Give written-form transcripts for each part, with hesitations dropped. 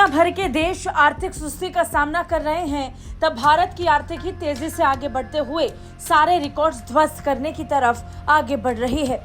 दुनिया भर के देश आर्थिक सुस्ती का सामना कर रहे हैं, तब भारत की आर्थिक ही तेजी से आगे बढ़ते हुए सारे रिकॉर्ड्स ध्वस्त करने की तरफ आगे बढ़ रही है।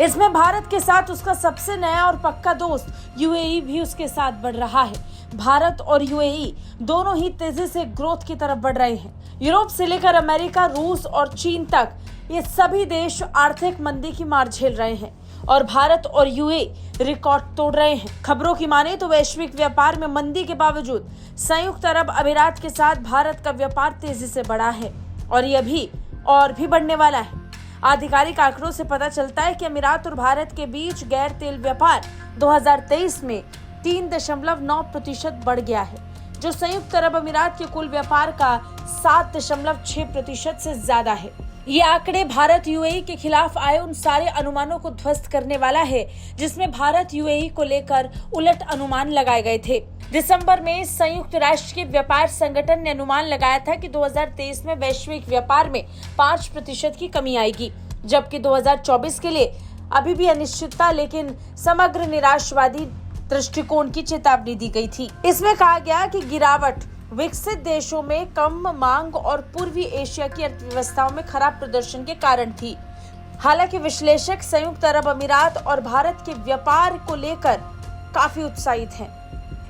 इसमें भारत के साथ उसका सबसे नया और पक्का दोस्त यूएई भी उसके साथ बढ़ रहा है। भारत और यूएई दोनों ही तेजी से ग्रोथ की तरफ बढ़ रहे हैं। यूरोप से लेकर अमेरिका, रूस और चीन तक ये सभी देश आर्थिक मंदी की मार झेल रहे हैं और भारत और यूएई रिकॉर्ड तोड़ रहे हैं। खबरों की माने तो वैश्विक व्यापार में मंदी के बावजूद संयुक्त अरब अमीरात के साथ भारत का व्यापार तेजी से बढ़ा है और ये अभी और भी बढ़ने वाला है। आधिकारिक आंकड़ों से पता चलता है कि अमीरात और भारत के बीच गैर तेल व्यापार 2023 में 3.9% बढ़ गया है, जो संयुक्त अरब अमीरात के कुल व्यापार का 7.6% से ज्यादा है। ये आंकड़े भारत यूएई के खिलाफ आए उन सारे अनुमानों को ध्वस्त करने वाला है जिसमें भारत यूएई को लेकर उलट अनुमान लगाए गए थे। दिसंबर में संयुक्त राष्ट्र के व्यापार संगठन ने अनुमान लगाया था कि 2023 में वैश्विक व्यापार में 5% की कमी आएगी, जबकि 2024 के लिए अभी भी अनिश्चितता लेकिन समग्र निराशावादी दृष्टिकोण की चेतावनी दी गई थी। इसमें कहा गया कि गिरावट विकसित देशों में कम मांग और पूर्वी एशिया की अर्थव्यवस्थाओं में खराब प्रदर्शन के कारण थी। हालांकि विश्लेषक संयुक्त अरब अमीरात और भारत के व्यापार को लेकर काफी उत्साहित हैं।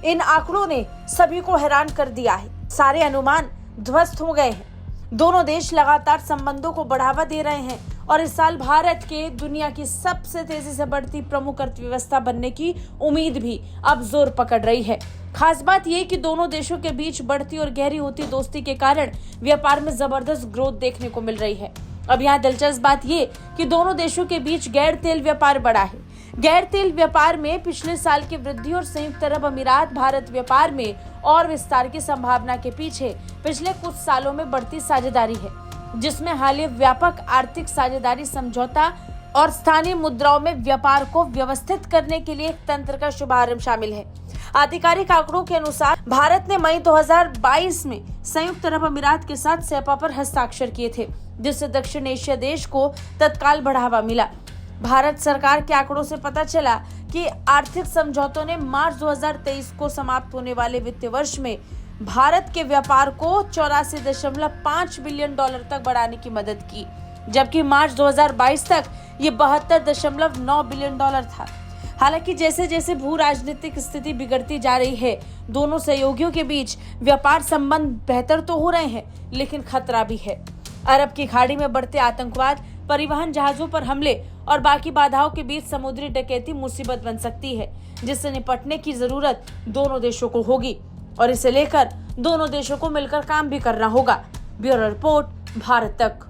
इन आंकड़ों ने सभी को हैरान कर दिया है। सारे अनुमान ध्वस्त हो गए हैं। दोनों देश लगातार संबंधों को बढ़ावा दे रहे हैं और इस साल भारत के दुनिया की सबसे तेजी से बढ़ती प्रमुख अर्थव्यवस्था बनने की उम्मीद भी अब जोर पकड़ रही है। खास बात यह कि दोनों देशों के बीच बढ़ती और गहरी होती दोस्ती के कारण व्यापार में जबरदस्त ग्रोथ देखने को मिल रही है। अब यहाँ दिलचस्प बात यह कि दोनों देशों के बीच गैर तेल व्यापार बढ़ा है। गैर तेल व्यापार में पिछले साल की वृद्धि और संयुक्त अरब अमीरात भारत व्यापार में और विस्तार की संभावना के पीछे पिछले कुछ सालों में बढ़ती साझेदारी है, जिसमें हालिया व्यापक आर्थिक साझेदारी समझौता और स्थानीय मुद्राओं में व्यापार को व्यवस्थित करने के लिए एक तंत्र का शुभारंभ शामिल है। आधिकारिक आंकड़ों के अनुसार भारत ने मई 2022 में संयुक्त अरब अमीरात के साथ सेपा पर हस्ताक्षर किए थे, जिससे दक्षिण एशिया देश को तत्काल बढ़ावा मिला। भारत सरकार के आंकड़ों से पता चला कि आर्थिक समझौतों ने मार्च 2023 को समाप्त होने वाले वित्तीय वर्ष में भारत के व्यापार को 84.5 बिलियन डॉलर तक बढ़ाने की मदद की, जबकि मार्च 2022 तक ये 72.9 बिलियन डॉलर था। हालांकि जैसे जैसे भू राजनीतिक स्थिति बिगड़ती जा रही है, दोनों सहयोगियों के बीच व्यापार संबंध बेहतर तो हो रहे हैं, लेकिन खतरा भी है। अरब की खाड़ी में बढ़ते आतंकवाद, परिवहन जहाजों पर हमले और बाकी बाधाओं के बीच समुद्री डकैती मुसीबत बन सकती है, जिससे निपटने की जरूरत दोनों देशों को होगी और इसे लेकर दोनों देशों को मिलकर काम भी करना होगा। ब्यूरो रिपोर्ट, भारत तक।